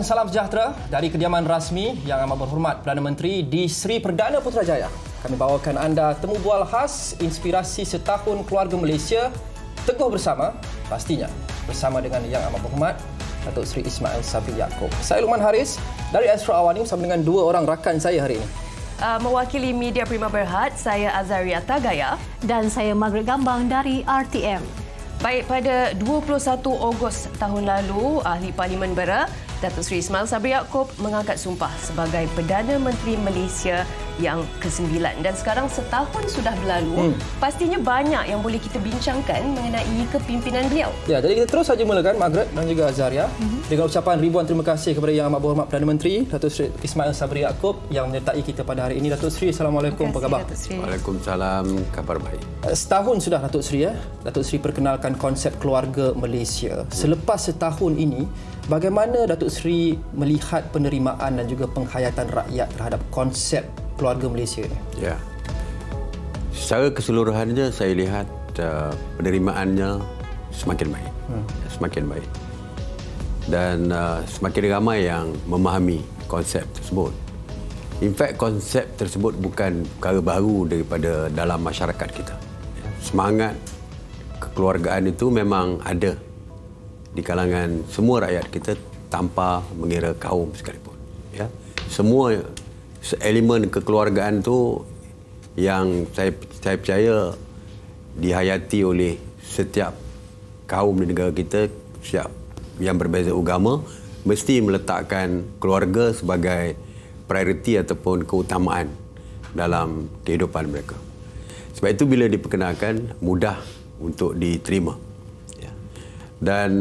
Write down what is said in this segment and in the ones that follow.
salam sejahtera dari kediaman rasmi Yang Amat Berhormat Perdana Menteri di Seri Perdana Putrajaya. Kami bawakan anda temu bual khas inspirasi setahun keluarga Malaysia teguh bersama, pastinya bersama dengan Yang Amat Berhormat Datuk Seri Ismail Sabri Yaakob. Saya Luqman Haris dari Astro Awani bersama dengan dua orang rakan saya hari ini. Mewakili Media Prima Berhad, saya Azaria Tagaya dan saya Margaret Gambang dari RTM. Baik, pada 21 Ogos tahun lalu, Ahli Parlimen Bera Datuk Seri Ismail Sabri Yaakob mengangkat sumpah sebagai Perdana Menteri Malaysia yang ke-9. Dan sekarang setahun sudah berlalu, pastinya banyak yang boleh kita bincangkan mengenai kepimpinan beliau. Ya, jadi kita terus saja mulakan, Margaret dan juga Azaria, dengan ucapan ribuan terima kasih kepada Yang Amat Berhormat Perdana Menteri Datuk Seri Ismail Sabri Yaakob yang menyertai kita pada hari ini. Datuk Seri, Assalamualaikum, apa khabar? Waalaikumsalam, kabar baik. Setahun sudah Datuk Seri, Datuk Seri perkenalkan konsep keluarga Malaysia. Selepas setahun ini, bagaimana Datuk Seri melihat penerimaan dan juga penghayatan rakyat terhadap konsep keluarga Malaysia ini? Ya, secara keseluruhannya saya lihat penerimaannya semakin baik, semakin baik, dan semakin ramai yang memahami konsep tersebut. In fact, konsep tersebut bukan perkara baru daripada dalam masyarakat kita. Semangat kekeluargaan itu memang ada di kalangan semua rakyat kita tanpa mengira kaum sekalipun. Ya, semua elemen kekeluargaan tu yang saya percaya dihayati oleh setiap kaum di negara kita, setiap yang berbeza agama, mesti meletakkan keluarga sebagai prioriti ataupun keutamaan dalam kehidupan mereka. Sebab itu bila diperkenalkan, mudah untuk diterima. Ya. Dan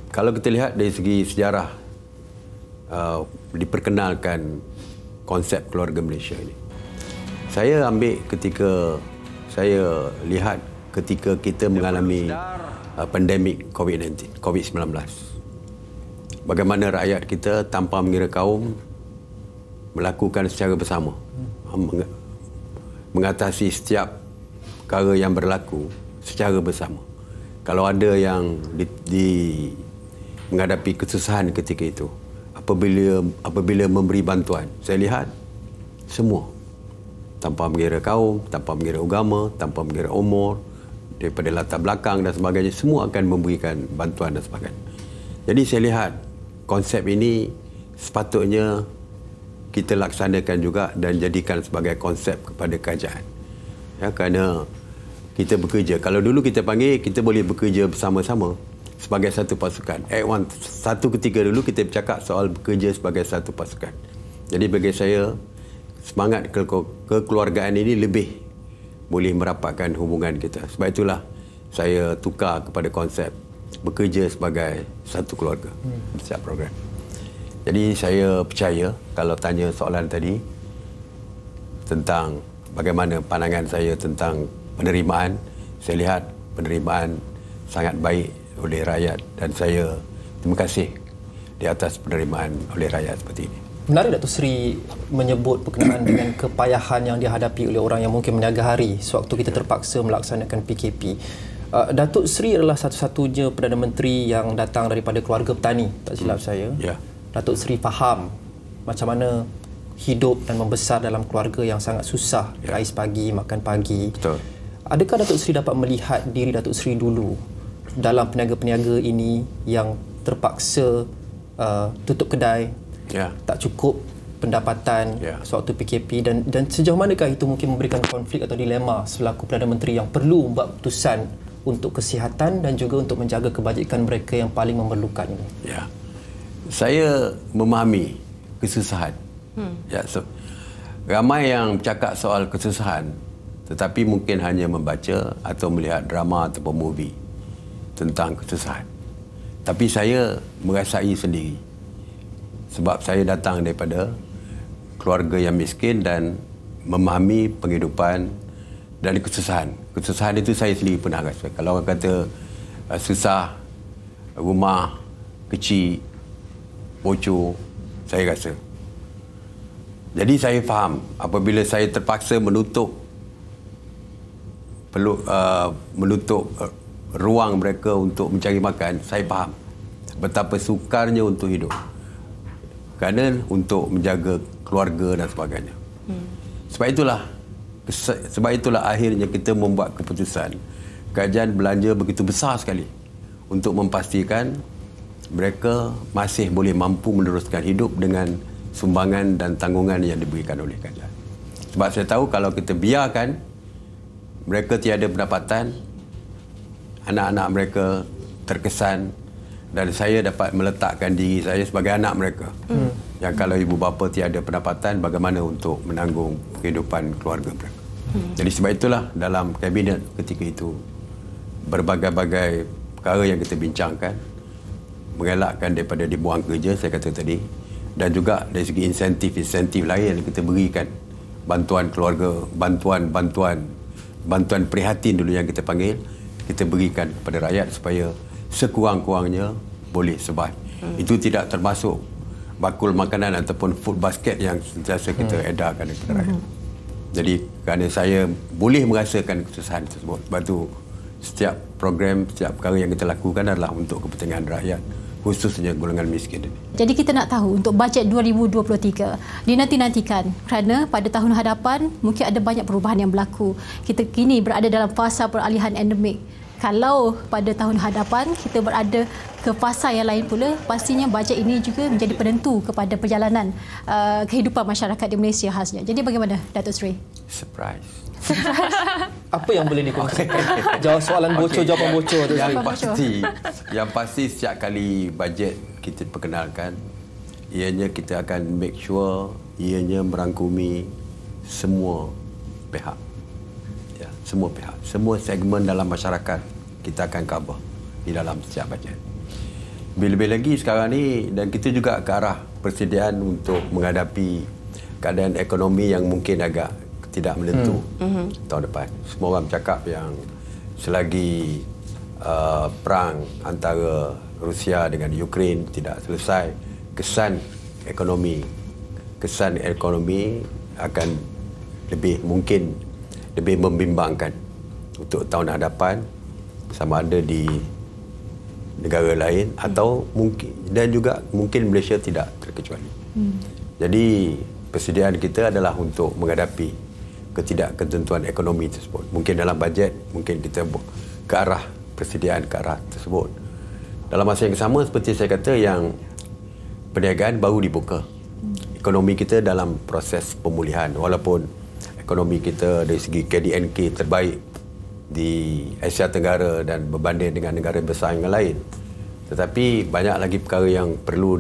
kalau kita lihat dari segi sejarah diperkenalkan konsep keluarga Malaysia ini, saya ambil ketika saya lihat ketika kita mengalami pandemik COVID-19. Bagaimana rakyat kita tanpa mengira kaum melakukan secara bersama, mengatasi setiap perkara yang berlaku secara bersama. Kalau ada yang menghadapi kesusahan ketika itu, apabila memberi bantuan, saya lihat semua tanpa mengira kaum, tanpa mengira agama, tanpa mengira umur, daripada latar belakang dan sebagainya, semua akan memberikan bantuan dan sebagainya. Jadi saya lihat konsep ini sepatutnya kita laksanakan juga dan jadikan sebagai konsep kepada kerajaan. Ya, kerana kita bekerja. Kalau dulu kita panggil, kita boleh bekerja bersama-sama sebagai satu pasukan. Satu ketika dulu kita bercakap soal bekerja sebagai satu pasukan. Jadi bagi saya, semangat kekeluargaan ini lebih boleh merapatkan hubungan kita. Sebab itulah saya tukar kepada konsep bekerja sebagai satu keluarga setiap program. Jadi saya percaya kalau tanya soalan tadi tentang bagaimana pandangan saya tentang penerimaan, saya lihat penerimaan sangat baik oleh rakyat dan saya terima kasih di atas penerimaan oleh rakyat seperti ini. Menarik Datuk Seri menyebut berkenaan dengan kepayahan yang dihadapi oleh orang yang mungkin meniaga hari sewaktu kita terpaksa melaksanakan PKP. Datuk Seri adalah satu-satunya Perdana Menteri yang datang daripada keluarga petani, tak silap saya. Ya. Datuk Seri faham macam mana hidup dan membesar dalam keluarga yang sangat susah, rais pagi, makan pagi. Betul. Adakah Datuk Seri dapat melihat diri Datuk Seri dulu dalam peniaga-peniaga ini yang terpaksa tutup kedai, tak cukup pendapatan sewaktu PKP, dan sejauh manakah itu mungkin memberikan konflik atau dilema selaku Perdana Menteri yang perlu membuat keputusan untuk kesihatan dan juga untuk menjaga kebajikan mereka yang paling memerlukan ini? Ya. Saya memahami kesusahan. Ya, ramai yang bercakap soal kesusahan tetapi mungkin hanya membaca atau melihat drama ataupun movie tentang kesusahan. Tapi saya merasai sendiri sebab saya datang daripada keluarga yang miskin dan memahami penghidupan dan kesusahan. Kesusahan itu saya sendiri pernah rasa. Kalau orang kata susah, rumah kecil, bocor, saya rasa. Jadi saya faham apabila saya terpaksa menutup ruang mereka untuk mencari makan, saya faham betapa sukarnya untuk hidup. kerana untuk menjaga keluarga dan sebagainya. Sebab itulah akhirnya kita membuat keputusan kerajaan belanja begitu besar sekali untuk memastikan mereka masih boleh mampu meneruskan hidup dengan sumbangan dan tanggungan yang diberikan oleh kerajaan. Sebab saya tahu kalau kita biarkan mereka tiada pendapatan, anak-anak mereka terkesan, dan saya dapat meletakkan diri saya sebagai anak mereka. Yang kalau ibu bapa tiada pendapatan, bagaimana untuk menanggung kehidupan keluarga mereka. Jadi sebab itulah dalam kabinet ketika itu berbagai-bagai perkara yang kita bincangkan, mengelakkan daripada dibuang kerja, saya kata tadi, dan juga dari segi insentif lain yang kita berikan, bantuan keluarga, bantuan prihatin dulu yang kita panggil, kita berikan kepada rakyat supaya sekurang-kurangnya boleh survive. Itu tidak termasuk bakul makanan ataupun food basket yang sentiasa kita edarkan kepada rakyat. Jadi kerana saya boleh merasakan kesusahan tersebut, sebab itu setiap program, setiap perkara yang kita lakukan adalah untuk kepentingan rakyat, khususnya golongan miskin ini. Jadi kita nak tahu untuk bajet 2023 dinanti-nantikan kerana pada tahun hadapan mungkin ada banyak perubahan yang berlaku. Kita kini berada dalam fasa peralihan endemik. Kalau pada tahun hadapan kita berada ke fasa yang lain pula, pastinya bajet ini juga menjadi penentu kepada perjalanan kehidupan masyarakat di Malaysia khasnya. Jadi bagaimana Datuk Seri? Surprise. Apa yang boleh dikongsikan? Jawab soalan bocor, jawapan bocor. Yang pasti setiap kali bajet kita perkenalkan, ianya kita akan make sure ianya merangkumi semua pihak. Ya, semua pihak, semua segmen dalam masyarakat kita akan cover di dalam setiap bajet. Lebih-lebih lagi sekarang ni, dan kita juga ke arah persediaan untuk menghadapi keadaan ekonomi yang mungkin agak tidak menentu tahun depan. Semua orang bercakap yang selagi perang antara Rusia dengan Ukraine tidak selesai, kesan ekonomi akan mungkin lebih membimbangkan untuk tahun hadapan, sama ada di negara lain atau mungkin Malaysia tidak terkecuali. Jadi persediaan kita adalah untuk menghadapi ketidakketentuan ekonomi tersebut. Mungkin dalam bajet, mungkin kita ke arah persediaan ke arah tersebut. Dalam masa yang sama, seperti saya kata, yang perniagaan baru dibuka. Ekonomi kita dalam proses pemulihan, walaupun ekonomi kita dari segi KDNK terbaik di Asia Tenggara dan berbanding dengan negara besar yang lain. Tetapi banyak lagi perkara yang perlu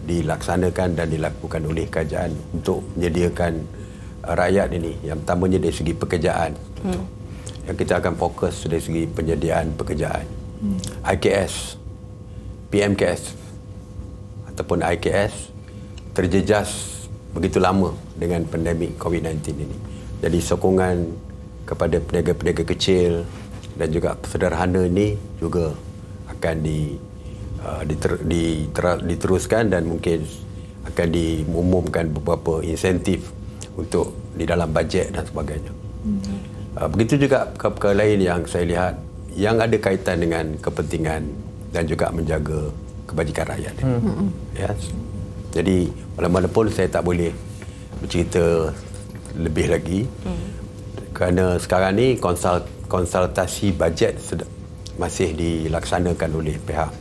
dilaksanakan dan dilakukan oleh kerajaan untuk menyediakan rakyat ini. Yang pertamanya dari segi pekerjaan. Yang kita akan fokus dari segi penyediaan pekerjaan. IKS, PMKS ataupun IKS terjejas begitu lama dengan pandemik COVID-19 ini. Jadi sokongan kepada peniaga-peniaga kecil dan juga sederhana ini juga akan diteruskan dan mungkin akan diumumkan beberapa insentif untuk di dalam bajet dan sebagainya. Begitu juga perkara lain yang saya lihat yang ada kaitan dengan kepentingan dan juga menjaga kebajikan rakyat. Yes. Jadi mana-mana saya tak boleh bercerita lebih lagi. Kerana sekarang ni konsultasi bajet masih dilaksanakan oleh pihak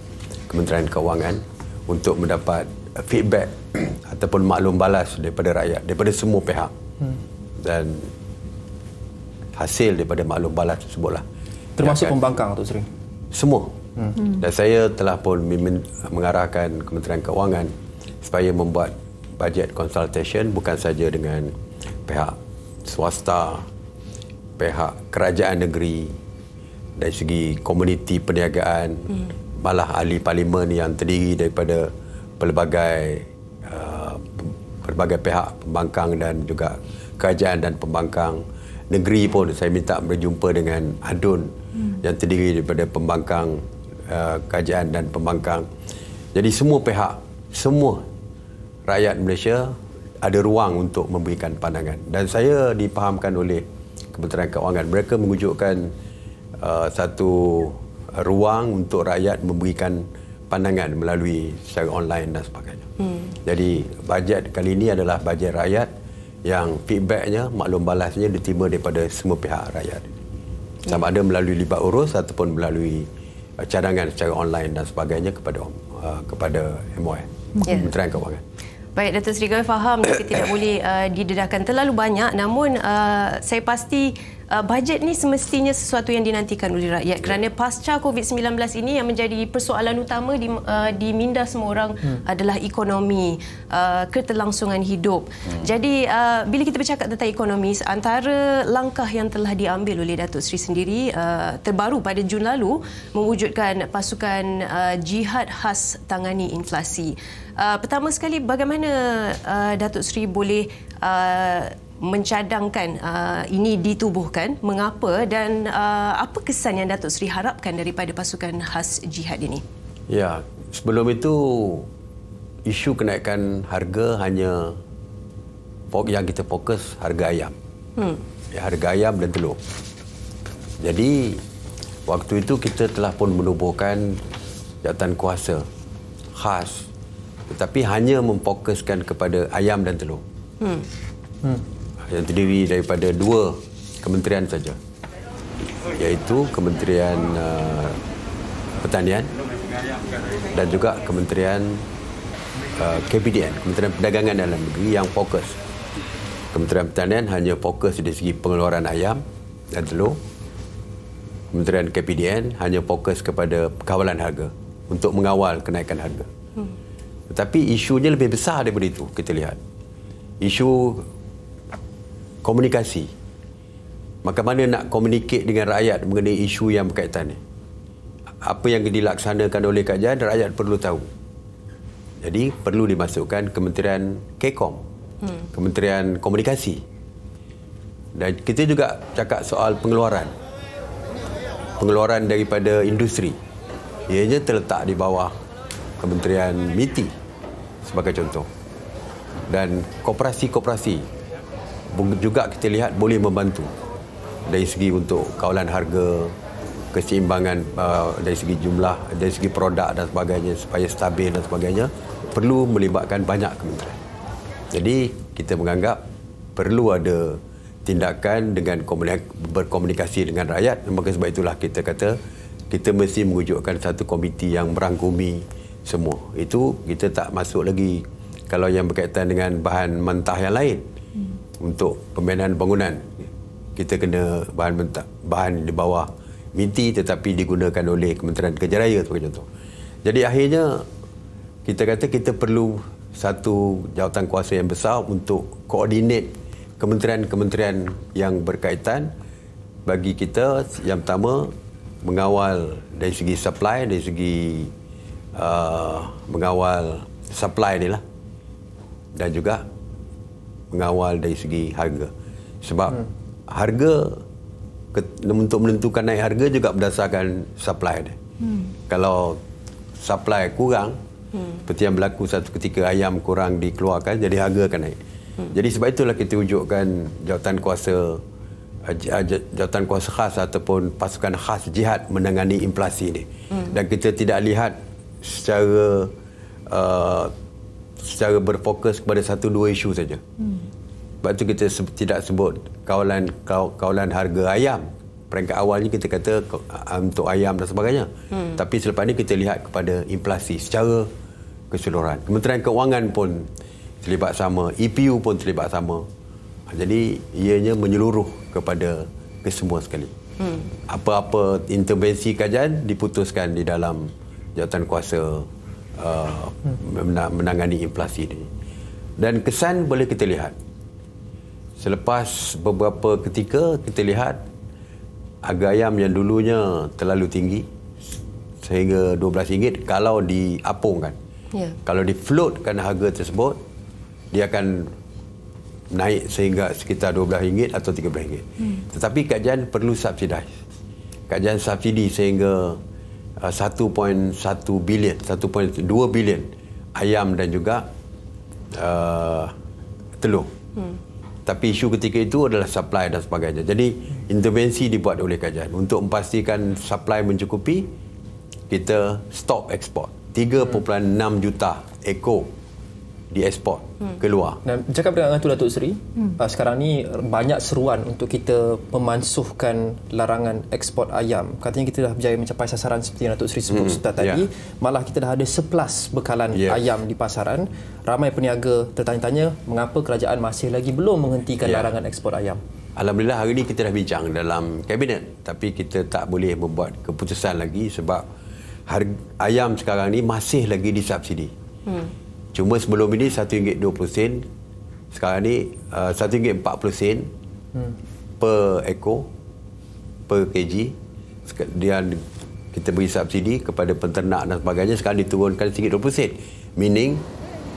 Kementerian Keuangan untuk mendapat feedback ataupun maklum balas daripada rakyat, daripada semua pihak. Dan hasil daripada maklum balas tersebutlah. Termasuk pembangkang, Datuk Seri? Semua. Dan saya telah pun mengarahkan Kementerian Keuangan supaya membuat bajet consultation bukan saja dengan pihak swasta, pihak kerajaan negeri, dari segi komuniti perniagaan, malah ahli parlimen yang terdiri daripada pelbagai pihak pembangkang dan juga kerajaan dan pembangkang negeri pun. Saya minta berjumpa dengan ADUN yang terdiri daripada pembangkang, kerajaan dan pembangkang. Jadi semua pihak, semua rakyat Malaysia ada ruang untuk memberikan pandangan. Dan saya dipahamkan oleh Kementerian Keuangan, mereka mewujudkan satu ruang untuk rakyat memberikan pandangan melalui secara online dan sebagainya. Jadi bajet kali ini adalah bajet rakyat yang feedbacknya, maklum balasnya diterima daripada semua pihak rakyat. Sama ada melalui libat urus ataupun melalui cadangan secara online dan sebagainya kepada MOF, Kementerian Kewangan. Baik, Datuk Seri, kami faham jika tidak boleh didedahkan terlalu banyak, namun saya pasti bajet ni semestinya sesuatu yang dinantikan oleh rakyat kerana pasca COVID-19 ini yang menjadi persoalan utama di minda semua orang adalah ekonomi, keterlangsungan hidup. Jadi bila kita bercakap tentang ekonomi, antara langkah yang telah diambil oleh Datuk Seri sendiri terbaru pada Jun lalu mewujudkan pasukan jihad khas tangani inflasi. Pertama sekali, bagaimana Datuk Seri boleh mencadangkan ini ditubuhkan, mengapa dan apa kesan yang Datuk Seri harapkan daripada pasukan khas jihad ini? Ya, sebelum itu isu kenaikan harga hanya yang kita fokus harga ayam. Ya, harga ayam dan telur. Jadi waktu itu kita telah pun menubuhkan jawatan kuasa khas, tetapi hanya memfokuskan kepada ayam dan telur. Yang terdiri daripada 2 kementerian saja, iaitu Kementerian Pertanian dan juga Kementerian KPDN, Kementerian Perdagangan Dalam Negeri yang fokus. Kementerian Pertanian hanya fokus dari segi pengeluaran ayam dan telur. Kementerian KPDN hanya fokus kepada kawalan harga untuk mengawal kenaikan harga. Tetapi isunya lebih besar daripada itu, kita lihat. Isu komunikasi. Bagaimana nak communicate dengan rakyat mengenai isu yang berkaitan ni. Apa yang dilaksanakan oleh kajian, rakyat perlu tahu. Jadi perlu dimasukkan Kementerian Kekom, Kementerian Komunikasi. Dan kita juga cakap soal pengeluaran. Pengeluaran daripada industri. Ianya terletak di bawah Kementerian MITI sebagai contoh. Dan koperasi-koperasi juga kita lihat boleh membantu dari segi untuk kawalan harga, keseimbangan dari segi jumlah, dari segi produk dan sebagainya supaya stabil dan sebagainya, perlu melibatkan banyak kementerian. Jadi kita menganggap perlu ada tindakan dengan berkomunikasi dengan rakyat. Maka sebab itulah kita kata kita mesti mewujudkan satu komiti yang merangkumi semua. Itu kita tak masuk lagi kalau yang berkaitan dengan bahan mentah yang lain. Untuk pembinaan bangunan, kita kena bahan di bawah MITI tetapi digunakan oleh Kementerian Kerja Raya sebagai contoh. Jadi akhirnya kita kata kita perlu satu jawatan kuasa yang besar untuk koordinate kementerian-kementerian yang berkaitan. Bagi kita yang pertama mengawal dari segi supply, dari segi mengawal supply ni lah, dan juga mengawal dari segi harga. Sebab harga untuk menentukan naik harga juga berdasarkan supply dia. Kalau supply kurang, seperti yang berlaku satu ketika ayam kurang dikeluarkan, jadi harga akan naik. Jadi sebab itulah kita wujudkan jawatan kuasa khas ataupun pasukan khas jihad menangani inflasi ni. Dan kita tidak lihat secara berfokus kepada 1-2 isu saja. Sebab itu kita tidak sebut kawalan harga ayam. Peringkat awalnya kita kata untuk ayam dan sebagainya. Tapi selepas ini kita lihat kepada inflasi secara keseluruhan. Kementerian Kewangan pun terlibat sama, EPU pun terlibat sama. Jadi ianya menyeluruh kepada kesemua sekali. Apa-apa intervensi kajian diputuskan di dalam jawatan kuasa menangani inflasi ini. Dan kesan boleh kita lihat. Selepas beberapa ketika kita lihat harga ayam yang dulunya terlalu tinggi sehingga RM12 kalau diapungkan. Kalau di-floatkan harga tersebut, dia akan naik sehingga sekitar RM12 atau RM13. Tetapi kajian perlu subsidize. Kajian subsidi sehingga 1.1 bilion, 1.2 bilion ayam dan juga telur. Tapi isu ketika itu adalah supply dan sebagainya. Jadi intervensi dibuat oleh kajian untuk memastikan supply mencukupi. Kita stop ekspor. 3.6 juta ekor diekspor keluar. Dan cakap dengan itu Datuk Seri, sekarang ni banyak seruan untuk kita memansuhkan larangan ekspor ayam. Katanya kita dah berjaya mencapai sasaran seperti yang Datuk Seri sebut tadi. Malah kita dah ada surplus bekalan ayam di pasaran. Ramai peniaga tertanya-tanya mengapa kerajaan masih lagi belum menghentikan larangan ekspor ayam. Alhamdulillah hari ini kita dah bincang dalam kabinet, tapi kita tak boleh membuat keputusan lagi sebab harga ayam sekarang ni masih lagi disubsidi. Cuma sebelum ini RM1.20, sekarang ni RM1.40 per ekor, per kg. Dan kita beri subsidi kepada penternak dan sebagainya, sekarang diturunkan RM1.20. Meaning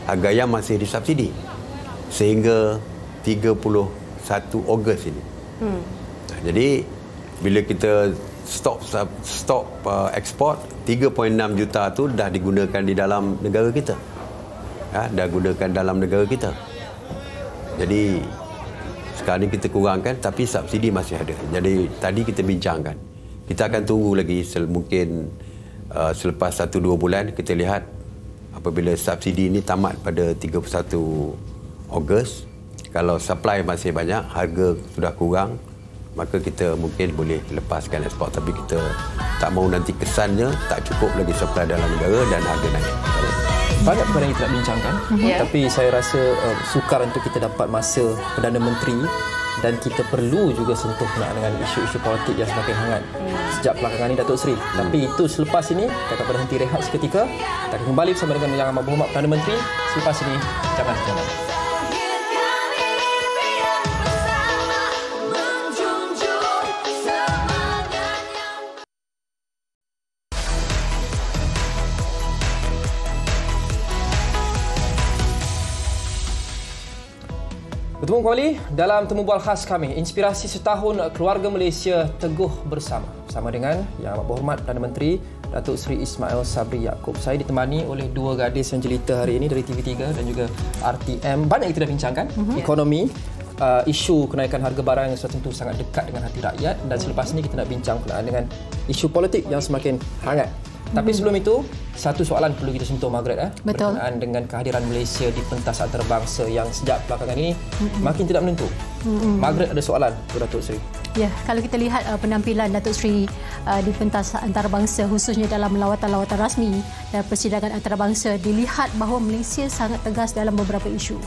harga ayam masih disubsidi sehingga 31 Ogos ini. Jadi bila kita stop ekspor, 3.6 juta tu dah digunakan di dalam negara kita. Dah gunakan dalam negara kita. Jadi sekarang ni kita kurangkan, tapi subsidi masih ada. Jadi tadi kita bincangkan, kita akan tunggu lagi mungkin selepas 1-2 bulan kita lihat apabila subsidi ini tamat pada 31 Ogos. Kalau supply masih banyak, harga sudah kurang, maka kita mungkin boleh lepaskan ekspor. Tapi kita tak mahu nanti kesannya tak cukup lagi supply dalam negara dan harga naik. Banyak perkara yang kita nak bincangkan, tapi saya rasa sukar untuk kita dapat masa Perdana Menteri dan kita perlu juga sentuh dengan isu-isu politik yang semakin hangat sejak belakangan ini, Datuk Seri. Tapi itu selepas ini, kita akan berhenti rehat seketika. Kita akan kembali bersama dengan Yang Amat Berhormat Perdana Menteri. Selepas ini, jangan kemana-mana. Bertemu kembali dalam temu bual khas kami, Inspirasi Setahun Keluarga Malaysia Teguh Bersama. Bersama dengan Yang Amat Berhormat Perdana Menteri Datuk Seri Ismail Sabri Yaakob. Saya ditemani oleh dua gadis yang jelita hari ini dari TV3 dan juga RTM. Banyak yang kita dah bincangkan, ekonomi, isu kenaikan harga barang yang sudah tentu sangat dekat dengan hati rakyat, dan selepas ini kita nak bincang berkenaan dengan isu politik yang semakin hangat. Tapi sebelum itu, satu soalan perlu kita sentuh, Margaret, berkenaan dengan kehadiran Malaysia di pentas antarabangsa yang sejak belakangan ini makin tidak menentu. Margaret ada soalan untuk Datuk Seri. Ya, kalau kita lihat penampilan Datuk Seri di pentas antarabangsa, khususnya dalam lawatan-lawatan rasmi dan persidangan antarabangsa, dilihat bahawa Malaysia sangat tegas dalam beberapa isu.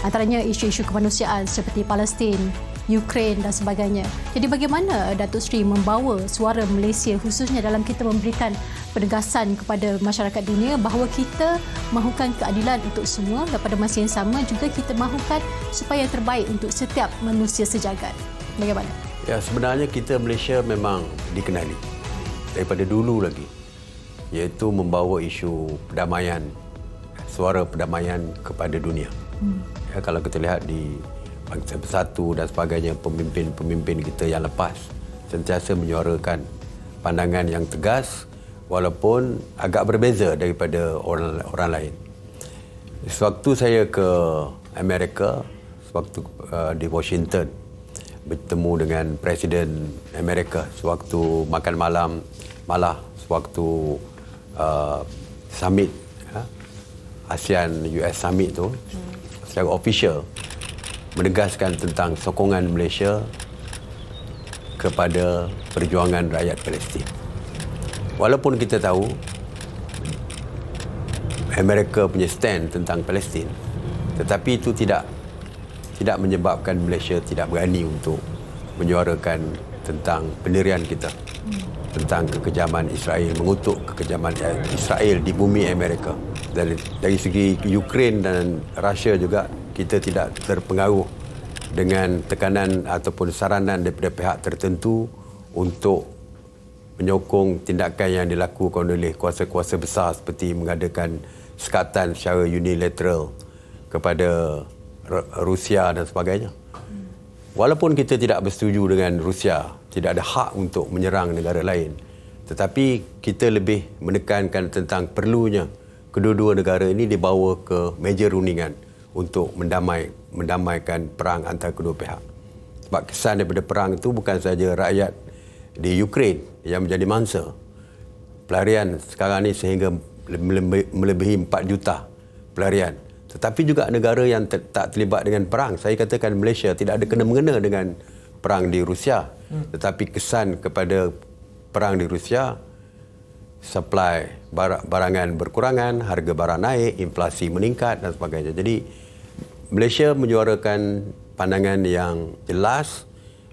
Antaranya isu-isu kemanusiaan seperti Palestin, Ukraine dan sebagainya. Jadi bagaimana Datuk Seri membawa suara Malaysia, khususnya dalam kita memberikan penegasan kepada masyarakat dunia bahawa kita mahukan keadilan untuk semua, dan pada masa yang sama juga kita mahukan supaya yang terbaik untuk setiap manusia sejagat. Bagaimana? Ya, sebenarnya kita Malaysia memang dikenali daripada dulu lagi, iaitu membawa isu perdamaian, suara perdamaian kepada dunia. Ya, kalau kita lihat di Bangsa Bersatu dan sebagainya, pemimpin-pemimpin kita yang lepas sentiasa menyuarakan pandangan yang tegas walaupun agak berbeza daripada orang lain. Sewaktu saya ke Amerika, sewaktu di Washington, bertemu dengan Presiden Amerika, sewaktu makan malam, malah sewaktu summit ASEAN-US Summit tu, secara official menegaskan tentang sokongan Malaysia kepada perjuangan rakyat Palestin. Walaupun kita tahu Amerika punya stand tentang Palestin, tetapi itu tidak menyebabkan Malaysia tidak berani untuk menyuarakan tentang pendirian kita, tentang kekejaman Israel, mengutuk kekejaman Israel di bumi Amerika. Dari segi Ukraine dan Rusia juga, kita tidak terpengaruh dengan tekanan ataupun saranan daripada pihak tertentu untuk menyokong tindakan yang dilakukan oleh kuasa-kuasa besar seperti mengadakan sekatan secara unilateral kepada Rusia dan sebagainya. Walaupun kita tidak bersetuju dengan Rusia, tidak ada hak untuk menyerang negara lain, tetapi kita lebih menekankan tentang perlunya kedua-dua negara ini dibawa ke meja rundingan untuk mendamaikan perang antara kedua pihak. Sebab kesan daripada perang itu bukan saja rakyat di Ukraine yang menjadi mangsa. Pelarian sekarang ini sehingga melebihi 4 juta pelarian. Tetapi juga negara yang tak terlibat dengan perang. Saya katakan Malaysia tidak ada kena-mengena dengan perang di Rusia. Tetapi kesan kepada perang di Rusia, supply barangan berkurangan, harga barang naik, inflasi meningkat dan sebagainya. Jadi Malaysia menyuarakan pandangan yang jelas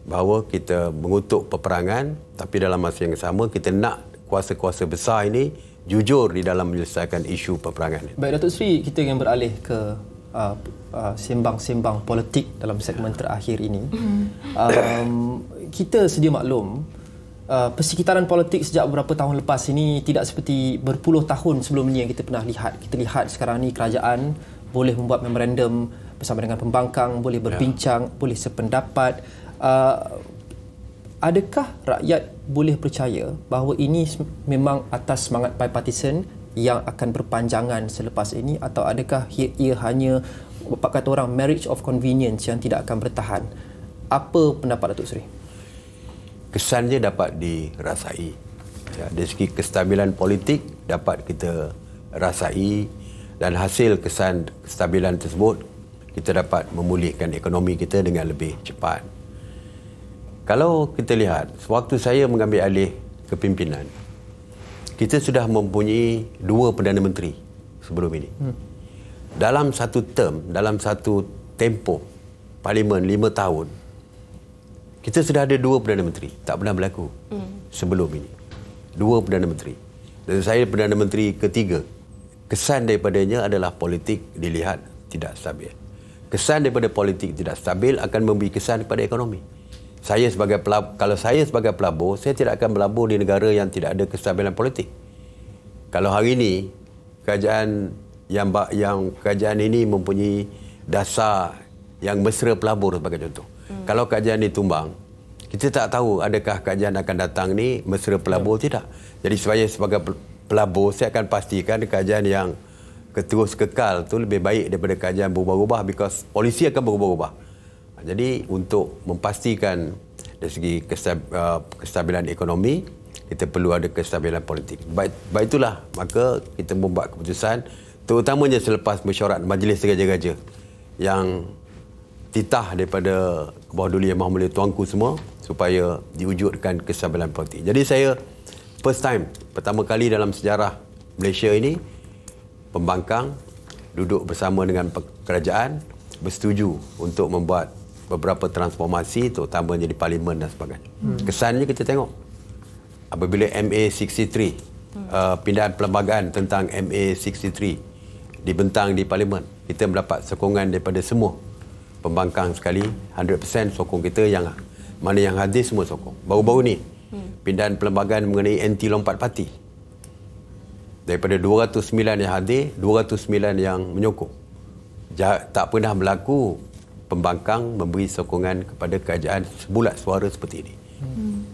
bahawa kita mengutuk peperangan, tapi dalam masa yang sama kita nak kuasa-kuasa besar ini jujur di dalam menyelesaikan isu peperangan. Baik Datuk Seri, kita ingin beralih ke sembang-sembang politik dalam segmen terakhir ini. Kita sedia maklum persekitaran politik sejak beberapa tahun lepas ini tidak seperti berpuluh tahun sebelum ini yang kita pernah lihat. Kita lihat sekarang ni kerajaan boleh membuat memorandum bersama dengan pembangkang, boleh berbincang, boleh sependapat. Adakah rakyat boleh percaya bahawa ini memang atas semangat bipartisan yang akan berpanjangan selepas ini, atau adakah ia hanya kata orang marriage of convenience yang tidak akan bertahan? Apa pendapat Datuk Seri? Kesannya dapat dirasai. Dari segi kestabilan politik dapat kita rasai, dan hasil kesan kestabilan tersebut kita dapat memulihkan ekonomi kita dengan lebih cepat. Kalau kita lihat, sewaktu saya mengambil alih kepimpinan, kita sudah mempunyai 2 Perdana Menteri sebelum ini. Dalam satu term, dalam satu tempoh Parlimen 5 tahun, kita sudah ada 2 Perdana Menteri. Tak pernah berlaku sebelum ini. 2 Perdana Menteri. Dan saya Perdana Menteri ketiga. Kesan daripadanya adalah politik dilihat tidak stabil. Kesan daripada politik tidak stabil akan memberi kesan kepada ekonomi. Kalau saya sebagai pelabur, saya tidak akan berlabur di negara yang tidak ada kestabilan politik. Kalau hari ini kerajaan kerajaan ini mempunyai dasar yang mesra pelabur sebagai contoh. Kalau kerajaan ini tumbang, kita tak tahu adakah kerajaan akan datang ni mesra pelabur tidak. Jadi saya sebagai pelabur, saya akan pastikan kerajaan yang terus kekal tu lebih baik daripada kerajaan berubah-ubah, because polisi akan berubah-ubah. Jadi untuk memastikan dari segi kestabilan ekonomi, kita perlu ada kestabilan politik. Baik itulah maka kita membuat keputusan, terutamanya selepas mesyuarat Majlis Raja-Raja yang titah daripada Kebawah Duli Yang Maha Mulia Tuanku semua, supaya diwujudkan kestabilan politik. Jadi saya first time, pertama kali dalam sejarah Malaysia ini, pembangkang duduk bersama dengan kerajaan, bersetuju untuk membuat beberapa transformasi, terutamanya di Parlimen dan sebagainya. Kesannya kita tengok apabila MA63, pindahan perlembagaan tentang MA63 dibentang di Parlimen, kita mendapat sokongan daripada semua pembangkang sekali. 100% sokong kita, yang mana yang hadir semua sokong. Baru-baru ni pindahan perlembagaan mengenai anti lompat parti, daripada 209 yang hadir, 209 yang menyokong. Tak pernah berlaku pembangkang memberi sokongan kepada kerajaan sebulat suara seperti ini.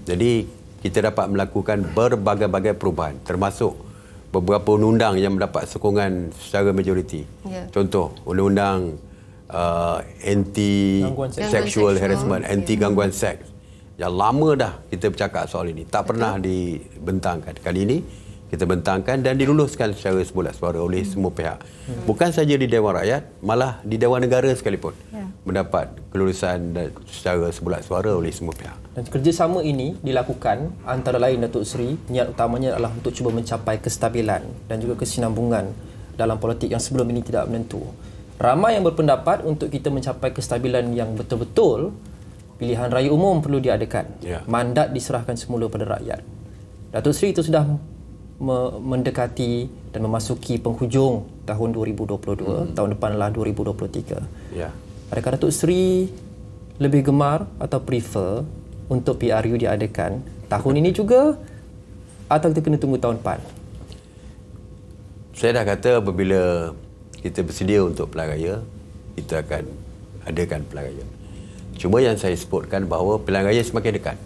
Jadi kita dapat melakukan berbagai-bagai perubahan, termasuk beberapa undang-undang yang mendapat sokongan secara majoriti. Contoh undang-undang anti sexual harassment, anti gangguan seks, yang lama dah kita bercakap soal ini, tak pernah dibentangkan. Kali ini kita bentangkan dan diluluskan secara sebulat suara oleh semua pihak. Bukan saja di Dewan Rakyat, malah di Dewan Negara sekalipun mendapat kelulusan secara sebulat suara oleh semua pihak. Dan kerjasama ini dilakukan antara lain Datuk Seri, niat utamanya adalah untuk cuba mencapai kestabilan dan juga kesinambungan dalam politik yang sebelum ini tidak menentu. Ramai yang berpendapat untuk kita mencapai kestabilan yang betul-betul, pilihan raya umum perlu diadakan. Mandat diserahkan semula pada rakyat. Datuk Seri itu sudah mendekati dan memasuki penghujung tahun 2022, tahun depan adalah 2023. Adakah Datuk Seri lebih gemar atau prefer untuk PRU diadakan tahun ini juga, atau kita kena tunggu tahun depan? Saya dah kata apabila kita bersedia untuk pilihan raya, kita akan adakan pilihan raya. Cuma yang saya sebutkan bahawa pilihan raya semakin dekat.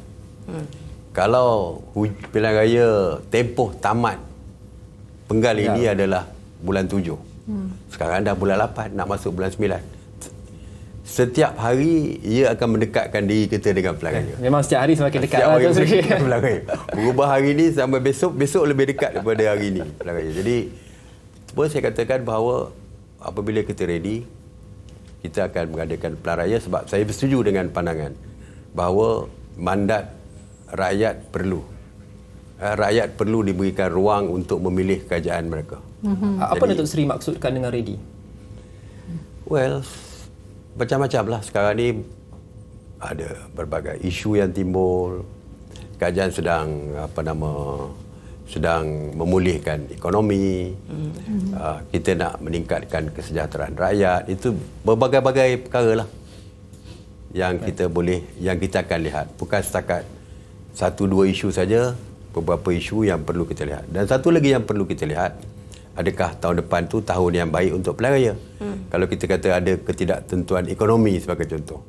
Kalau pilihan raya tempoh tamat penggal ini adalah bulan 7. Sekarang dah bulan 8, nak masuk bulan 9. Setiap hari ia akan mendekatkan diri kita dengan pilihan raya. Memang setiap hari semakin dekat. Setiap hari pilihan raya. Berubah hari ini sampai besok lebih dekat daripada hari ini pilihan raya. Jadi Cuma saya katakan bahawa apabila kita ready, kita akan mengadakan pilihan raya sebab saya bersetuju dengan pandangan bahawa mandat rakyat perlu diberikan ruang untuk memilih kerajaan mereka. Apa Datuk Seri maksudkan dengan ready? Well, macam-macam lah. Sekarang ni ada berbagai isu yang timbul. Kerajaan sedang memulihkan ekonomi. Kita nak meningkatkan kesejahteraan rakyat. Itu berbagai-bagai perkara lah yang kita akan lihat. Bukan setakat satu dua isu saja, beberapa isu yang perlu kita lihat. Dan satu lagi yang perlu kita lihat, adakah tahun depan tu tahun yang baik untuk pilihan raya? Kalau kita kata ada ketidaktentuan ekonomi sebagai contoh,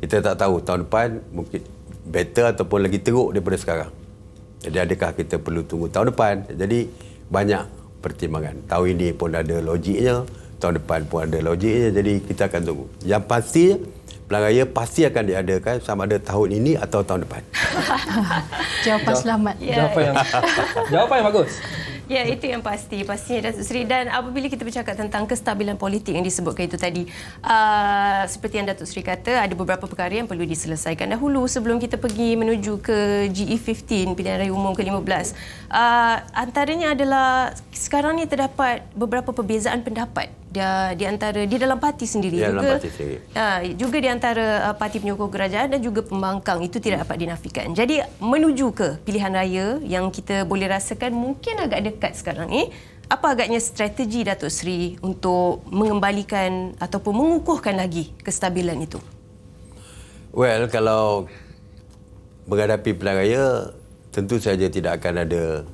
kita tak tahu tahun depan mungkin better ataupun lagi teruk daripada sekarang. Jadi adakah kita perlu tunggu tahun depan? Jadi banyak pertimbangan. Tahun ini pun ada logiknya, tahun depan pun ada logiknya. Jadi kita akan tunggu. Yang pasti pilihan raya pasti akan diadakan sama ada tahun ini atau tahun depan. Jawapan selamat. Jawapan yang bagus. Ya, itu yang pastinya Datuk Seri. Dan apabila kita bercakap tentang kestabilan politik yang disebutkan itu tadi, seperti yang Datuk Seri kata, ada beberapa perkara yang perlu diselesaikan dahulu sebelum kita pergi menuju ke GE15, pilihan raya umum ke-15. Antaranya adalah sekarang ni terdapat beberapa perbezaan pendapat di dalam parti sendiri, juga di antara parti penyokong kerajaan dan juga pembangkang. Itu tidak dapat dinafikan. Jadi menuju ke pilihan raya yang kita boleh rasakan mungkin agak dekat sekarang ni, apa agaknya strategi Datuk Seri untuk mengembalikan ataupun mengukuhkan lagi kestabilan itu? Well, kalau menghadapi pilihan raya, tentu saja tidak akan ada,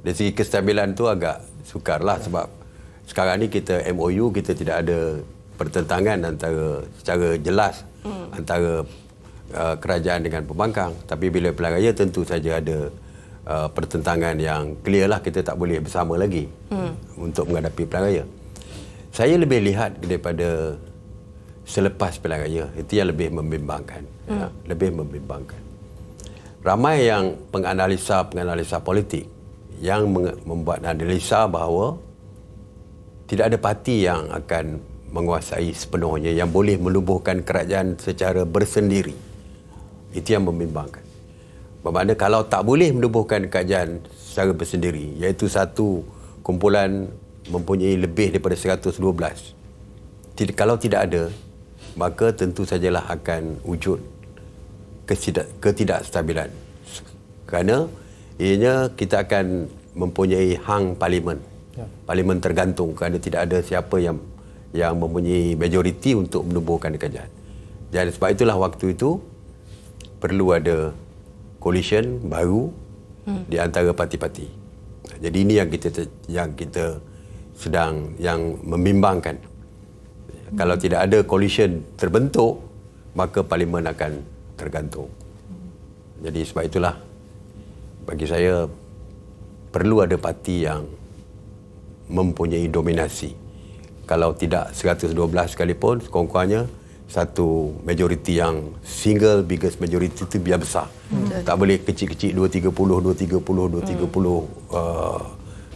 dari segi kestabilan tu agak sukarlah sebab sekarang ni kita MOU, kita tidak ada pertentangan secara jelas antara kerajaan dengan pembangkang. Tapi bila pilihan raya tentu saja ada pertentangan yang clear lah, kita tak boleh bersama lagi untuk menghadapi pilihan raya. Saya lebih lihat daripada selepas pilihan raya, itu yang lebih membimbangkan. Lebih membimbangkan. Ramai yang penganalisa politik yang membuat analisa bahawa tidak ada parti yang akan menguasai sepenuhnya, yang boleh melubuhkan kerajaan secara bersendiri. Itu yang membimbangkan. Bermakna kalau tak boleh melubuhkan kerajaan secara bersendiri, iaitu satu kumpulan mempunyai lebih daripada 112. Kalau tidak ada, maka tentu sajalah akan wujud ketidakstabilan. Kerana ianya kita akan mempunyai hang parlimen. Parlimen tergantung kerana tidak ada siapa yang mempunyai majoriti untuk menubuhkan kerajaan. Dan sebab itulah waktu itu perlu ada coalition baru di antara parti-parti. Jadi ini yang kita yang membimbangkan. Kalau tidak ada coalition terbentuk, maka parlimen akan tergantung. Jadi sebab itulah bagi saya perlu ada parti yang mempunyai dominasi. Kalau tidak 112 sekalipun, sekurang-kurangnya satu majoriti yang single biggest majority itu biar besar. Tak boleh kecil-kecil 230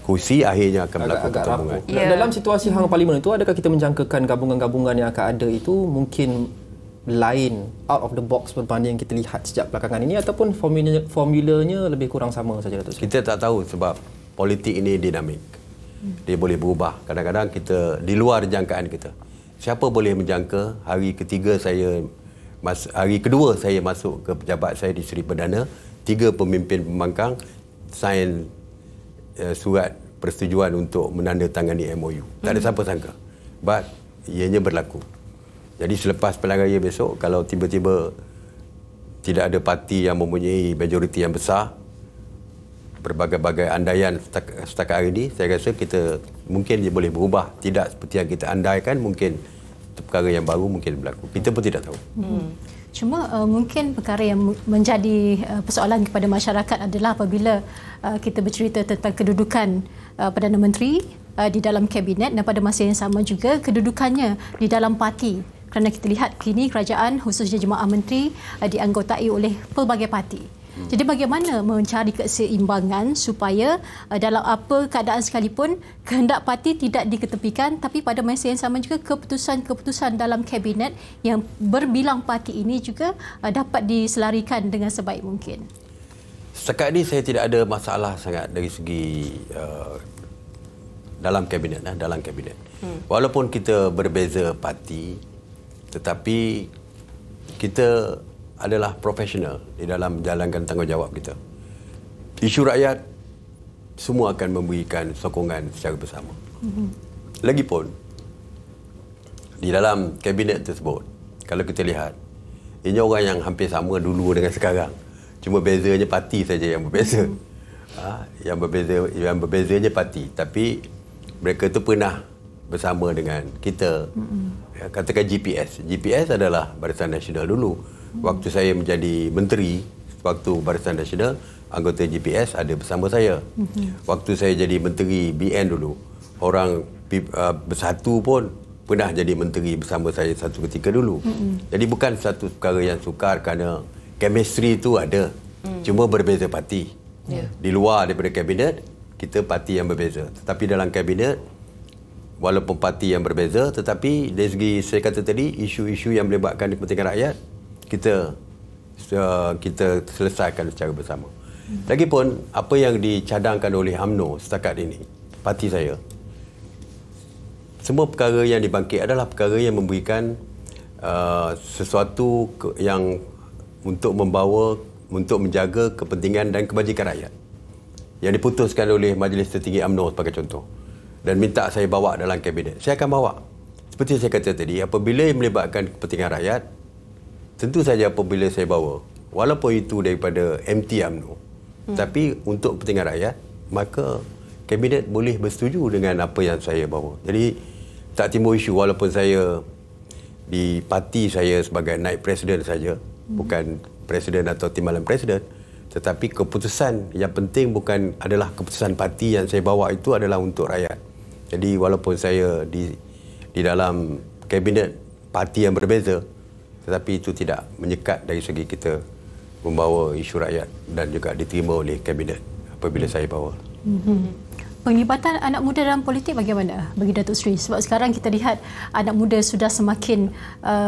kursi, akhirnya akan berlaku pertembungan. Dalam situasi hang parlimen itu, adakah kita menjangkakan gabungan-gabungan yang akan ada itu mungkin lain, out of the box berbanding yang kita lihat sejak belakangan ini, ataupun formulanya lebih kurang sama saja, Datuk Seri? Kita tak tahu sebab politik ini dinamik. Dia boleh berubah. Kadang-kadang kita di luar jangkaan kita. Siapa boleh menjangka hari kedua saya masuk ke pejabat saya di Seri Perdana, 3 pemimpin pembangkang sign surat persetujuan untuk menandatangani MOU. Tak ada siapa sangka. But ianya berlaku. Jadi selepas pilihan raya besok, kalau tiba-tiba tidak ada parti yang mempunyai majoriti yang besar, berbagai-bagai andaian setakat hari ini, saya rasa kita mungkin dia boleh berubah. Tidak seperti yang kita andaikan, mungkin perkara yang baru mungkin berlaku. Kita pun tidak tahu. Cuma mungkin perkara yang menjadi persoalan kepada masyarakat adalah apabila kita bercerita tentang kedudukan Perdana Menteri di dalam kabinet dan pada masa yang sama juga kedudukannya di dalam parti. Kerana kita lihat kini kerajaan khususnya Jemaah Menteri dianggotai oleh pelbagai parti. Jadi bagaimana mencari keseimbangan supaya dalam apa keadaan sekalipun kehendak parti tidak diketepikan, tapi pada masa yang sama juga keputusan-keputusan dalam kabinet yang berbilang parti ini juga dapat diselarikan dengan sebaik mungkin. Setakat ini saya tidak ada masalah sangat dari segi dalam kabinet. Walaupun kita berbeza parti, tetapi kita adalah profesional di dalam menjalankan tanggungjawab kita. Isu rakyat semua akan memberikan sokongan secara bersama. Lagipun di dalam kabinet tersebut, kalau kita lihat, ini orang yang hampir sama dulu dengan sekarang. Cuma bezanya parti saja yang berbeza. Yang berbezanya parti, tapi mereka tu pernah bersama dengan kita. Katakan GPS. GPS adalah Barisan Nasional dulu. Waktu saya menjadi menteri, waktu Barisan Nasional, anggota GPS ada bersama saya. Waktu saya jadi menteri BN dulu, orang Bersatu pun pernah jadi menteri bersama saya satu ketika dulu. Jadi bukan satu perkara yang sukar kerana chemistry itu ada. Cuma berbeza parti. Di luar daripada kabinet, kita parti yang berbeza. Tetapi dalam kabinet, walaupun parti yang berbeza, tetapi dari segi saya kata tadi, isu-isu yang melibatkan kepentingan rakyat, kita selesaikan secara bersama. Lagipun apa yang dicadangkan oleh UMNO setakat ini, parti saya, semua perkara yang dibangkit adalah perkara yang memberikan sesuatu yang untuk menjaga kepentingan dan kebajikan rakyat, yang diputuskan oleh Majlis Tertinggi UMNO sebagai contoh, dan minta saya bawa dalam kabinet. Saya akan bawa. Seperti saya kata tadi, apabila melibatkan kepentingan rakyat, tentu saja apabila saya bawa, walaupun itu daripada MT UMNO, tapi untuk kepentingan rakyat, maka kabinet boleh bersetuju dengan apa yang saya bawa. Jadi tak timbul isu walaupun saya di parti saya sebagai naib presiden saja, bukan presiden atau timbalan presiden, tetapi keputusan yang penting bukan adalah keputusan parti yang saya bawa, itu adalah untuk rakyat. Jadi walaupun saya di dalam kabinet parti yang berbeza, tetapi itu tidak menyekat dari segi kita membawa isu rakyat dan juga diterima oleh kabinet apabila saya bawa. Penglibatan anak muda dalam politik bagaimana bagi Datuk Seri? Sebab sekarang kita lihat anak muda sudah semakin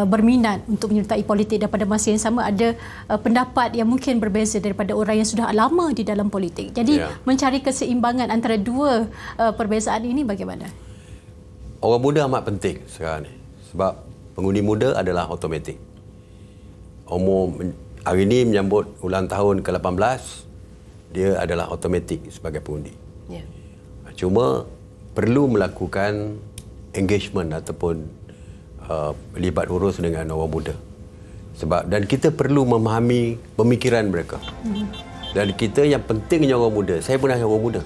berminat untuk menyertai politik, dan pada masa yang sama ada pendapat yang mungkin berbeza daripada orang yang sudah lama di dalam politik. Jadi mencari keseimbangan antara dua perbezaan ini bagaimana? Orang muda amat penting sekarang ni. Sebab pengundi muda adalah automatik. Umur hari ini menyambut ulang tahun ke-18, dia adalah automatik sebagai pengundi. Cuma perlu melakukan engagement ataupun libat urus dengan orang muda. Dan kita perlu memahami pemikiran mereka. Dan kita yang pentingnya orang muda. Saya pernah orang muda.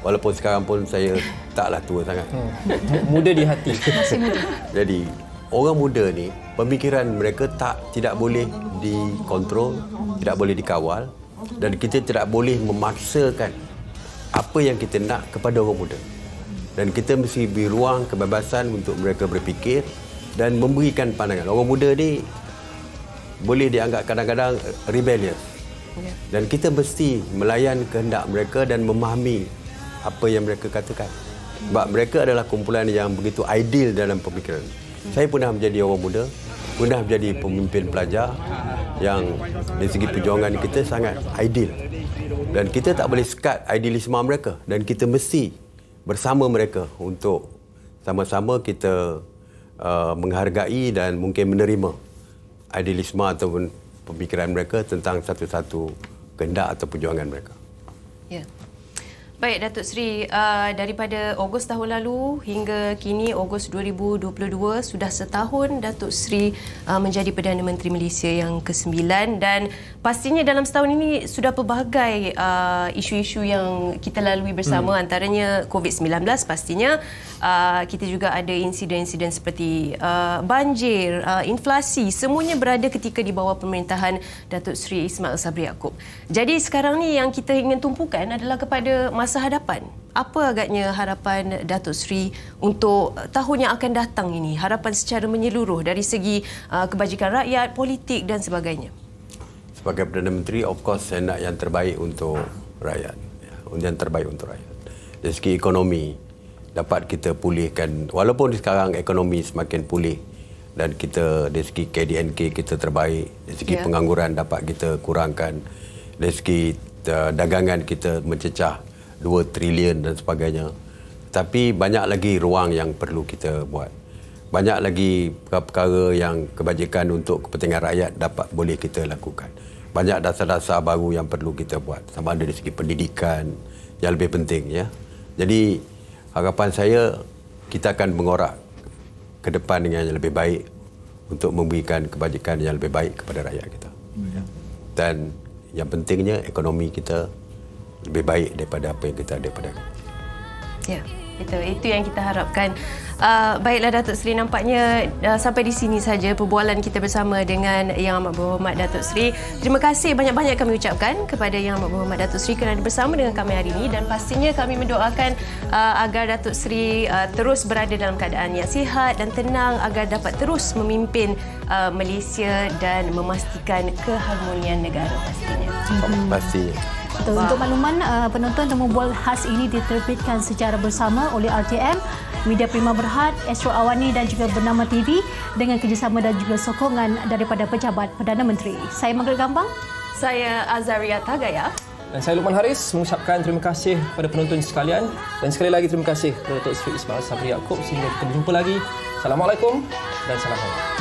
Walaupun sekarang pun saya taklah tua sangat. Muda di hati. Masih muda. Jadi orang muda ni, pemikiran mereka tidak boleh dikontrol, tidak boleh dikawal, dan kita tidak boleh memaksakan apa yang kita nak kepada orang muda. Dan kita mesti beri ruang kebebasan untuk mereka berfikir dan memberikan pandangan. Orang muda ni boleh dianggap kadang-kadang rebellious. Dan kita mesti melayan kehendak mereka dan memahami apa yang mereka katakan. Sebab mereka adalah kumpulan yang begitu ideal dalam pemikiran. Saya pernah menjadi orang muda, pernah menjadi pemimpin pelajar yang dari segi perjuangan kita sangat ideal. Dan kita tak boleh sekat idealisme mereka, dan kita mesti bersama mereka untuk sama-sama kita menghargai dan mungkin menerima idealisme ataupun pemikiran mereka tentang satu-satu kehendak atau perjuangan mereka. Ya. Baik, Datuk Seri, daripada Ogos tahun lalu hingga kini Ogos 2022, sudah setahun Datuk Seri menjadi Perdana Menteri Malaysia yang ke-9, dan pastinya dalam setahun ini sudah pelbagai isu-isu yang kita lalui bersama, antaranya COVID-19 pastinya. Kita juga ada insiden-insiden seperti banjir, inflasi, semuanya berada ketika di bawah pemerintahan Datuk Seri Ismail Sabri Yaakob. Jadi sekarang ni yang kita ingin tumpukan adalah kepada masa hadapan. Apa agaknya harapan Datuk Seri untuk tahun yang akan datang ini? Harapan secara menyeluruh dari segi kebajikan rakyat, politik dan sebagainya. sebagai Perdana Menteri, of course saya nak yang terbaik untuk rakyat. Yang terbaik untuk rakyat. Dari segi ekonomi, dapat kita pulihkan, walaupun sekarang ekonomi semakin pulih dan kita dari segi KDNK kita terbaik, dari segi pengangguran dapat kita kurangkan, dari segi dagangan kita mencecah 2 trilion dan sebagainya. Tapi banyak lagi ruang yang perlu kita buat. Banyak lagi perkara yang kebajikan untuk kepentingan rakyat boleh kita lakukan. Banyak dasar-dasar baru yang perlu kita buat, sama ada dari segi pendidikan yang lebih penting, ya. Jadi harapan saya kita akan mengorak ke depan dengan yang lebih baik untuk memberikan kebajikan yang lebih baik kepada rakyat kita. Dan yang pentingnya ekonomi kita lebih baik daripada apa yang kita ada pada. Ya, itu yang kita harapkan. Baiklah Datuk Seri, nampaknya sampai di sini saja perbualan kita bersama dengan Yang Amat Berhormat Datuk Seri. Terima kasih banyak-banyak kami ucapkan kepada Yang Amat Berhormat Datuk Seri kerana bersama dengan kami hari ini, dan pastinya kami mendoakan agar Datuk Seri terus berada dalam keadaan yang sihat dan tenang agar dapat terus memimpin Malaysia dan memastikan keharmonian negara pastinya. Pastinya. Untuk makluman penonton, temu bual khas ini diterbitkan secara bersama oleh RTM, Media Prima Berhad, Astro Awani dan juga Bernama TV dengan kerjasama dan juga sokongan daripada pejabat Perdana Menteri. Saya Margaret Gambang. Saya Azaria Tagaya. Dan saya Luqman Haris mengucapkan terima kasih kepada penonton sekalian, dan sekali lagi terima kasih kepada Datuk Seri Ismail Sabri Yaakob. Sehingga kita berjumpa lagi. Assalamualaikum dan salam hormat.